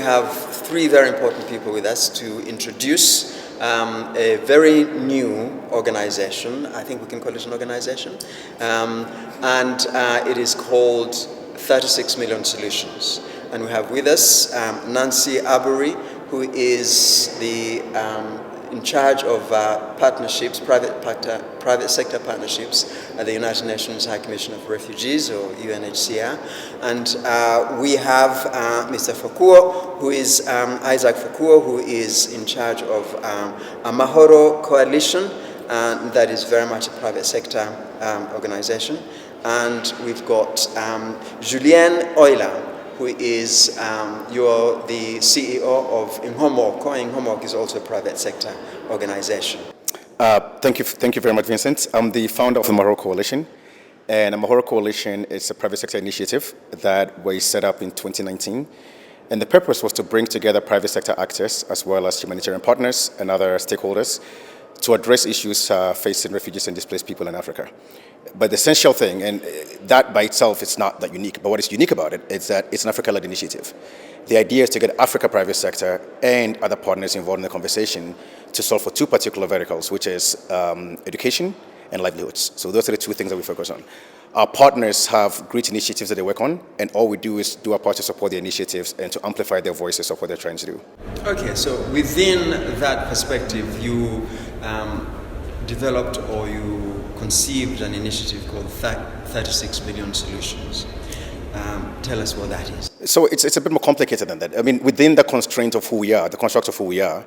have three very important people with us to introduce a very new organization. I think we can call it an organization. And it is called 36 Million Solutions. And we have with us Nancy Arbery, who is the in charge of partnerships, private sector partnerships at the United Nations High Commission of Refugees, or UNHCR. And we have Mr. Fokuo, who is Isaac Fokuo, who is in charge of Amahoro Coalition, and that is very much a private sector organization. And we've got Julien Euler, who is you're the CEO of Inhomoko. Inhomoko is also a private sector organization. Thank you very much, Vincent. I'm the founder of the Amahoro Coalition, and Amahoro Coalition is a private sector initiative that was set up in 2019. And the purpose was to bring together private sector actors as well as humanitarian partners and other stakeholders to address issues facing refugees and displaced people in Africa. But the essential thing, and that by itself is not that unique, but what is unique about it is that it's an Africa-led initiative. The idea is to get Africa private sector and other partners involved in the conversation to solve for two particular verticals, which is education and livelihoods. So those are the two things that we focus on. Our partners have great initiatives that they work on, and all we do is do our part to support their initiatives and to amplify their voices of what they're trying to do. Okay, so within that perspective, you developed or you conceived an initiative called 36 Million Solutions. Tell us what that is. So it's a bit more complicated than that. I mean, within the constraint of who we are, the construct of who we are,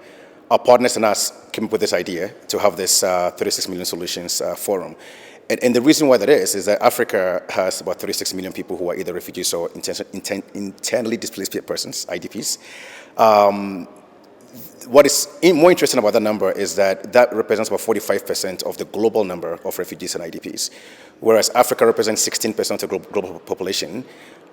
our partners and us came up with this idea to have this 36 Million Solutions forum. And the reason why that is that Africa has about 36 million people who are either refugees or internally displaced persons, IDPs. What is more interesting about that number is that represents about 45% of the global number of refugees and IDPs, whereas Africa represents 16% of the global population.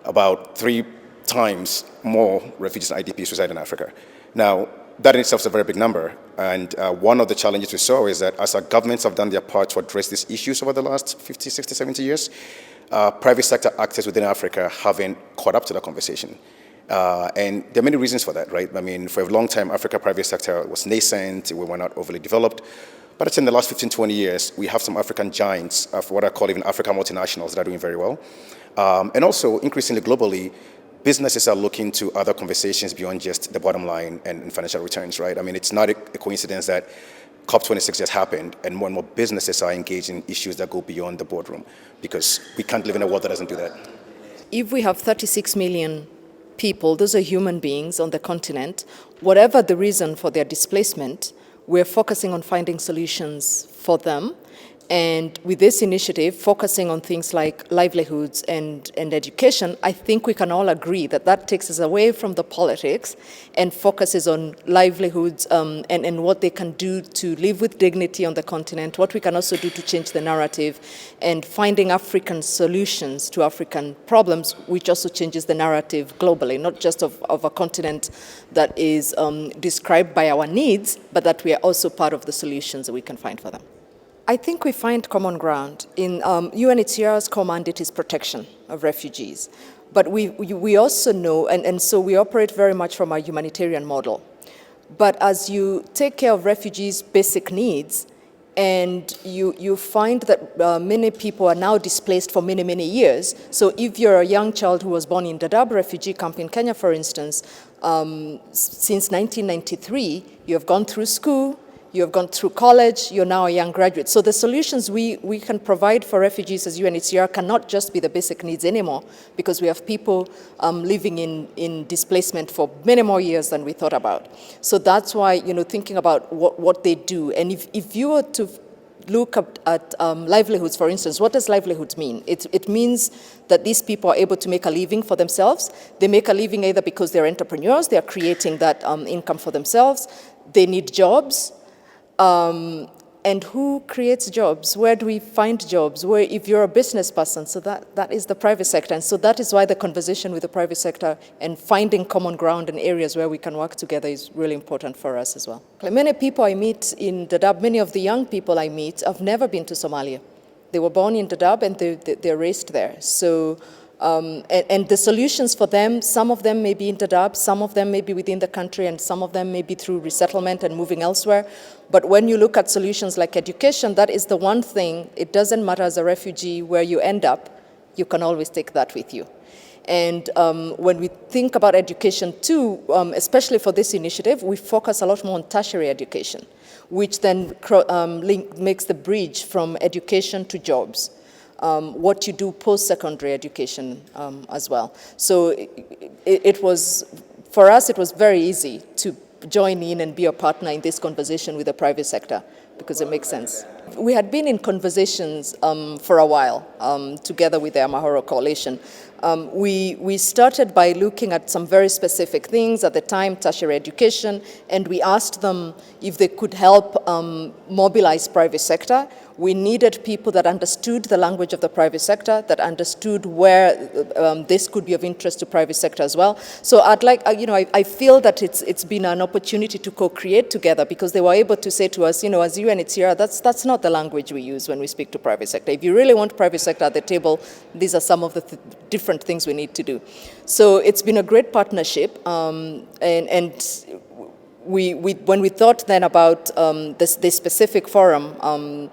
About 3 times more refugees and IDPs reside in Africa. Now, that in itself is a very big number, and one of the challenges we saw is that as our governments have done their part to address these issues over the last 50, 60, 70 years, private sector actors within Africa haven't caught up to that conversation. And there are many reasons for that, right? I mean, for a long time, Africa private sector was nascent, we were not overly developed. But in the last 15, 20 years, we have some African giants of what I call even African multinationals that are doing very well. And also, increasingly globally, businesses are looking to other conversations beyond just the bottom line and financial returns, right? I mean, it's not a coincidence that COP26 has happened and more businesses are engaged in issues that go beyond the boardroom, because we can't live in a world that doesn't do that. If we have 36 million people, those are human beings on the continent, whatever the reason for their displacement, we're focusing on finding solutions for them. And with this initiative, focusing on things like livelihoods and education, I think we can all agree that that takes us away from the politics and focuses on livelihoods and what they can do to live with dignity on the continent, what we can also do to change the narrative, and finding African solutions to African problems, which also changes the narrative globally, not just of a continent that is described by our needs, but that we are also part of the solutions that we can find for them. I think we find common ground. In UNHCR's core mandate is protection of refugees. But we also know, and so we operate very much from a humanitarian model. But as you take care of refugees' basic needs, and you find that many people are now displaced for many, many years. So if you're a young child who was born in Dadaab refugee camp in Kenya, for instance, since 1993, you have gone through school, you have gone through college, you're now a young graduate. So the solutions we can provide for refugees as UNHCR cannot just be the basic needs anymore, because we have people living in displacement for many more years than we thought about. So that's why, thinking about what they do. And if you were to look at livelihoods, for instance, what does livelihoods mean? It means that these people are able to make a living for themselves. They make a living either because they're entrepreneurs, they're creating that income for themselves, they need jobs. And who creates jobs? Where do we find jobs? Where, if you're a business person, so that is the private sector. And so that is why the conversation with the private sector and finding common ground in areas where we can work together is really important for us as well. Many people I meet in Dadaab, many of the young people I meet have never been to Somalia. They were born in Dadaab and they're raised there. So And the solutions for them, some of them may be inter-DAB, some of them may be within the country, and some of them may be through resettlement and moving elsewhere. But when you look at solutions like education, that is the one thing, it doesn't matter as a refugee where you end up, you can always take that with you. And when we think about education too, especially for this initiative, we focus a lot more on tertiary education, which then makes the bridge from education to jobs. What you do post-secondary education as well. So it was, for us, it was very easy to join in and be a partner in this conversation with the private sector because it makes sense. We had been in conversations for a while together with the Amahoro Coalition. We started by looking at some very specific things at the time, tertiary education, and we asked them if they could help mobilize private sector. We needed people that understood the language of the private sector, that understood where this could be of interest to private sector as well. So I'd like, I feel that it's been an opportunity to co-create together because they were able to say to us, as UNHCR, that's not the language we use when we speak to private sector. If you really want private sector at the table, these are some of the different things we need to do. So it's been a great partnership, and when we thought then about this specific forum,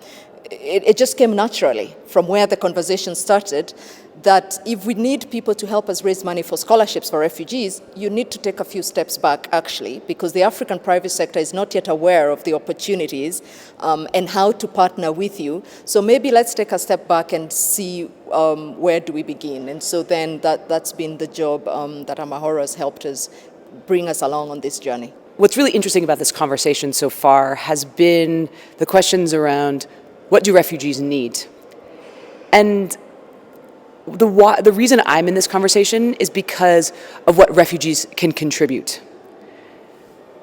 it just came naturally from where the conversation started that if we need people to help us raise money for scholarships for refugees, you need to take a few steps back, actually, because the African private sector is not yet aware of the opportunities and how to partner with you. So maybe let's take a step back and see where do we begin. And so then that's been the job that Amahoro has helped us bring us along on this journey. What's really interesting about this conversation so far has been the questions around what do refugees need? And the reason I'm in this conversation is because of what refugees can contribute.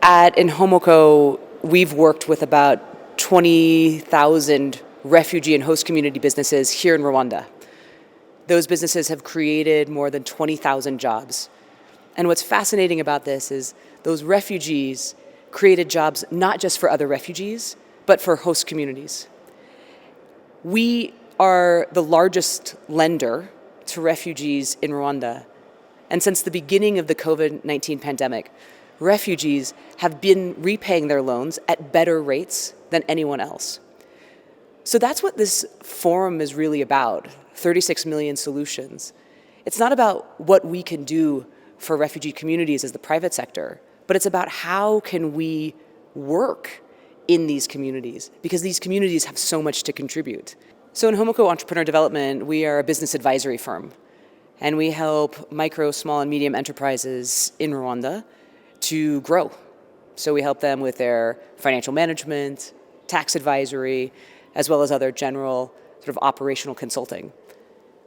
At Inhomoco, we've worked with about 20,000 refugee and host community businesses here in Rwanda. Those businesses have created more than 20,000 jobs. And what's fascinating about this is those refugees created jobs not just for other refugees, but for host communities. We are the largest lender to refugees in Rwanda. And since the beginning of the COVID-19 pandemic, refugees have been repaying their loans at better rates than anyone else. So that's what this forum is really about, 36 million solutions. It's not about what we can do for refugee communities as the private sector, but it's about how can we work in these communities, because these communities have so much to contribute. So in Homoko Entrepreneur Development, we are a business advisory firm, and we help micro, small, and medium enterprises in Rwanda to grow. So we help them with their financial management, tax advisory, as well as other general sort of operational consulting.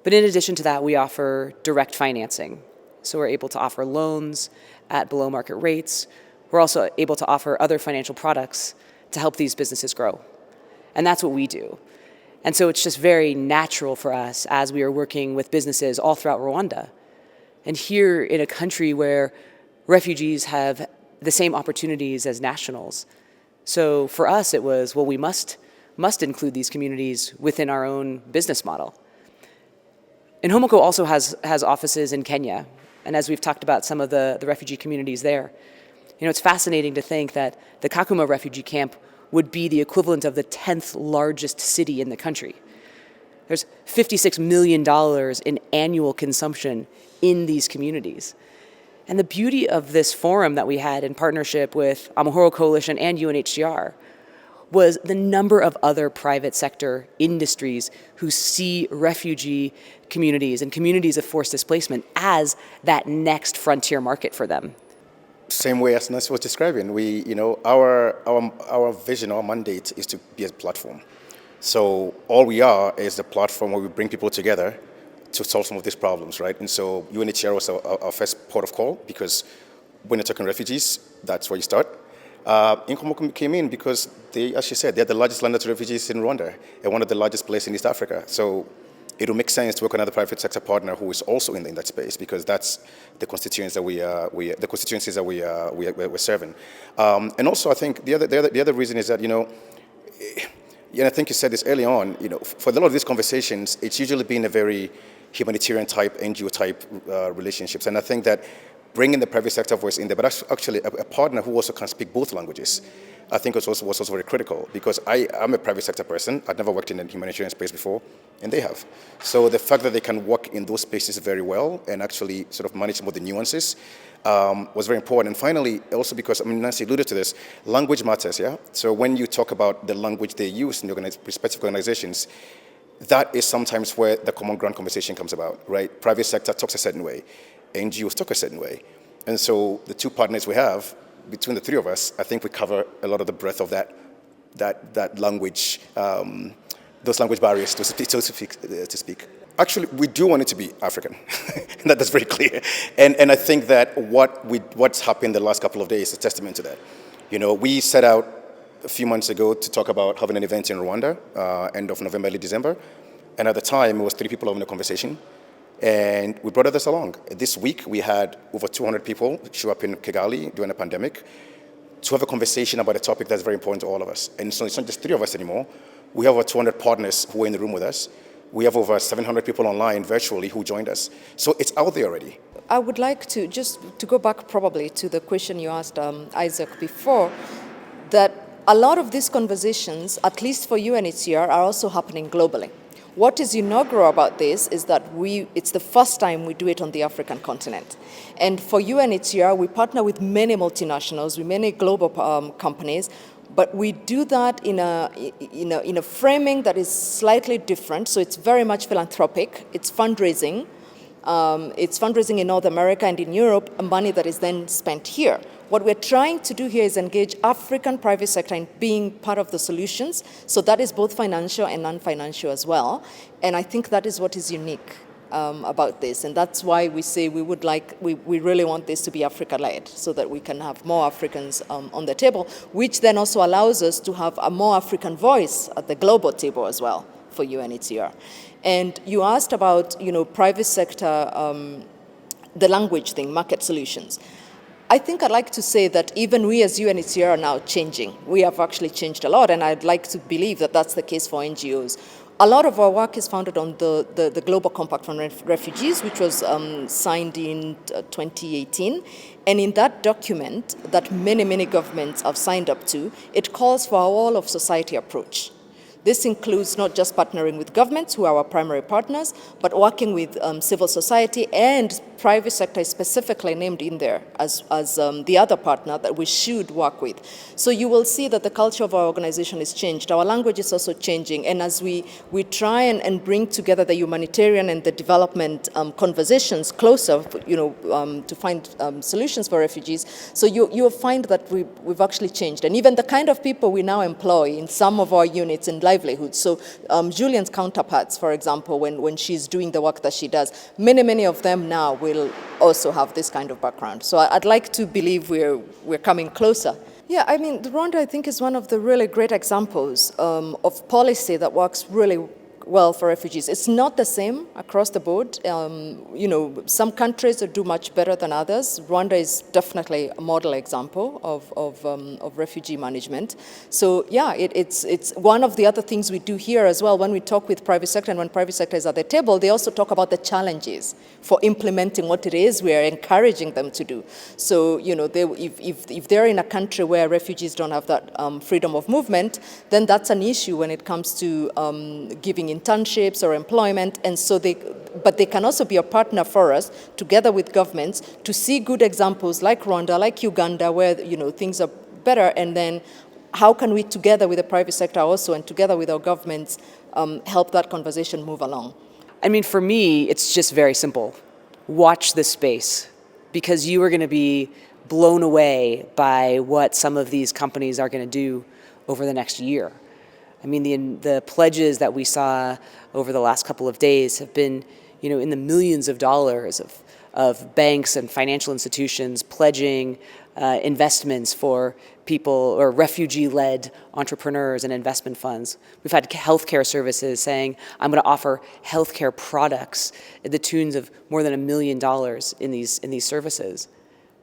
But in addition to that, we offer direct financing. So we're able to offer loans at below market rates. We're also able to offer other financial products to help these businesses grow. And that's what we do. And so it's just very natural for us as we are working with businesses all throughout Rwanda. And here in a country where refugees have the same opportunities as nationals. So for us it was, well, we must include these communities within our own business model. And Homoko also has offices in Kenya. And as we've talked about some of the refugee communities there, it's fascinating to think that the Kakuma refugee camp would be the equivalent of the 10th largest city in the country. There's $56 million in annual consumption in these communities. And the beauty of this forum that we had in partnership with Amahoro Coalition and UNHCR was the number of other private sector industries who see refugee communities and communities of forced displacement as that next frontier market for them. Same way as Nancy was describing, our vision, our mandate is to be a platform. So all we are is the platform where we bring people together to solve some of these problems, right? And so UNHCR was our first port of call because when you're talking refugees, that's where you start. Inhomoco came in because they, as she said, they're the largest lender to refugees in Rwanda and one of the largest places in East Africa. So it will make sense to work with another private sector partner who is also in that space because that's the constituencies that we're serving. And also, I think the other reason is that I think you said this early on. For a lot of these conversations, it's usually been a very humanitarian type, NGO type relationships. And I think that bringing the private sector voice in there, but actually a partner who also can speak both languages, I think was also very critical, because I'm a private sector person. I've never worked in the humanitarian space before, and they have. So the fact that they can work in those spaces very well and actually sort of manage some of the nuances was very important. And finally, also because, I mean, Nancy alluded to this, language matters, yeah? So when you talk about the language they use in the respective organizations, that is sometimes where the common ground conversation comes about, right? Private sector talks a certain way, NGOs talk a certain way. And so the two partners we have, between the three of us, I think we cover a lot of the breadth of that language, those language barriers to speak. Actually, we do want it to be African. That's very clear. And I think that what's happened the last couple of days is a testament to that. You know, we set out a few months ago to talk about having an event in Rwanda, end of November, early December. And at the time, it was 3 people having a conversation. And we brought others along. This week, we had over 200 people show up in Kigali during the pandemic to have a conversation about a topic that's very important to all of us. And so it's not just 3 of us anymore. We have over 200 partners who are in the room with us. We have over 700 people online virtually who joined us. So it's out there already. I would like to just to go back probably to the question you asked Isaac before, that a lot of these conversations, at least for UNHCR, are also happening globally. What is inaugural about this is that it's the first time we do it on the African continent. And for UNHCR, we partner with many multinationals, with many global companies, but we do that in a framing that is slightly different. So it's very much philanthropic. It's fundraising. It's fundraising in North America and in Europe, money that is then spent here. What we're trying to do here is engage African private sector in being part of the solutions. So that is both financial and non-financial as well. And I think that is what is unique about this. And that's why we say we really want this to be Africa-led, so that we can have more Africans on the table, which then also allows us to have a more African voice at the global table as well for UNHCR. And you asked about, private sector, the language thing, market solutions. I think I'd like to say that even we as UNHCR are now changing. We have actually changed a lot, and I'd like to believe that that's the case for NGOs. A lot of our work is founded on the Global Compact for Refugees, which was signed in 2018. And in that document that many, many governments have signed up to, it calls for a all-of-society approach. This includes not just partnering with governments, who are our primary partners, but working with civil society, and private sector is specifically named in there as the other partner that we should work with. So you will see that the culture of our organization is changed. Our language is also changing. And as we try and bring together the humanitarian and the development conversations closer, to find solutions for refugees, so you'll find that we've actually changed. And even the kind of people we now employ in some of our units in livelihoods. So Julian's counterparts, for example, when she's doing the work that she does, many of them now will also have this kind of background. So I'd like to believe we're coming closer. Yeah, I mean, Rwanda, I think, is one of the really great examples of policy that works really well for refugees. It's not the same across the board. Some countries do much better than others. Rwanda is definitely a model example of refugee management. So yeah, it's one of the other things we do here as well. When we talk with private sector and when private sector is at the table, they also talk about the challenges for implementing what it is we are encouraging them to do. So if they're in a country where refugees don't have that freedom of movement, then that's an issue when it comes to giving internships or employment, and so but they can also be a partner for us, together with governments, to see good examples like Rwanda, like Uganda, where things are better, and then how can we, together with the private sector also, and together with our governments, help that conversation move along? I mean, for me, it's just very simple. Watch this space, because you are going to be blown away by what some of these companies are going to do over the next year. I mean, the pledges that we saw over the last couple of days have been, in the millions of dollars of banks and financial institutions pledging investments for people or refugee-led entrepreneurs and investment funds. We've had healthcare services saying, I'm going to offer healthcare products at the tunes of more than $1 million in these services.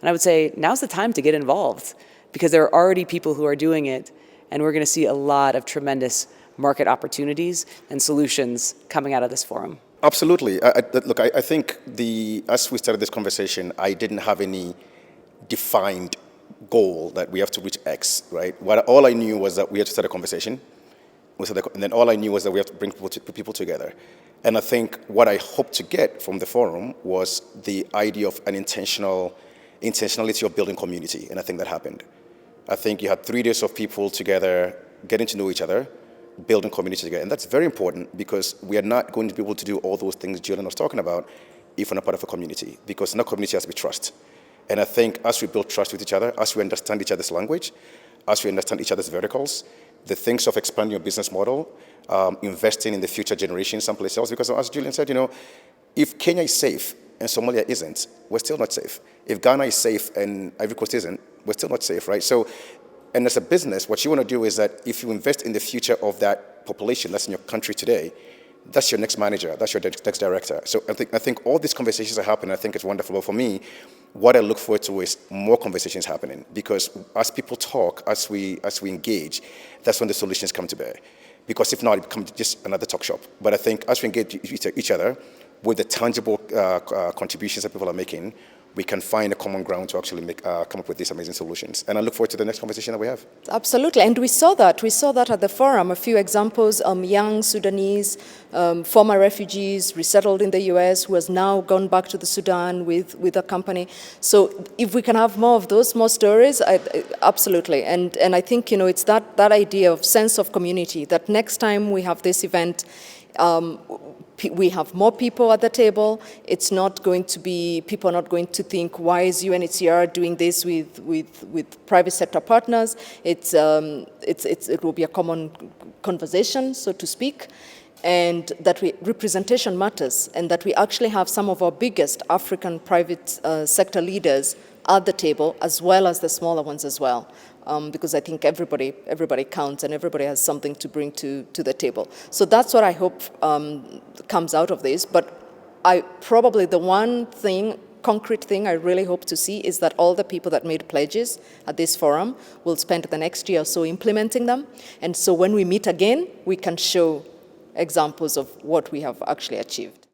And I would say, now's the time to get involved, because there are already people who are doing it. And we're going to see a lot of tremendous market opportunities and solutions coming out of this forum. Absolutely. Look, I think as we started this conversation, I didn't have any defined goal that we have to reach X, right? All I knew was that we had to start a conversation, and then all I knew was that we have to bring people together. And I think what I hoped to get from the forum was the idea of an intentionality of building community, and I think that happened. I think you had 3 days of people together, getting to know each other, building community together. And that's very important because we are not going to be able to do all those things Julian was talking about if we're not part of a community, because in a community has to be trust. And I think as we build trust with each other, as we understand each other's language, as we understand each other's verticals, the things of expanding your business model, investing in the future generations someplace else, because as Julian said, if Kenya is safe and Somalia isn't, we're still not safe. If Ghana is safe and Ivory Coast isn't, we're still not safe, right? So, and as a business, what you want to do is that if you invest in the future of that population that's in your country today, that's your next manager, that's your next director. So I think all these conversations are happening. I think it's wonderful. But for me, what I look forward to is more conversations happening, because as people talk, as we engage, that's when the solutions come to bear. Because if not, it becomes just another talk shop. But I think as we engage each other with the tangible contributions that people are making, we can find a common ground to actually come up with these amazing solutions. And I look forward to the next conversation that we have. Absolutely, and we saw that at the forum. A few examples, young Sudanese, former refugees resettled in the US who has now gone back to the Sudan with a company. So if we can have more of those, more stories, absolutely. And I think, it's that idea of sense of community, that next time we have this event, we have more people at the table. It's not going to be, people are not going to think, why is UNHCR doing this with private sector partners? It will be a common conversation, so to speak, and that representation matters, and that we actually have some of our biggest African private sector leaders at the table, as well as the smaller ones as well. Because I think everybody counts and everybody has something to bring to the table. So that's what I hope comes out of this. But probably the one concrete thing I really hope to see is that all the people that made pledges at this forum will spend the next year or so implementing them. And so when we meet again, we can show examples of what we have actually achieved.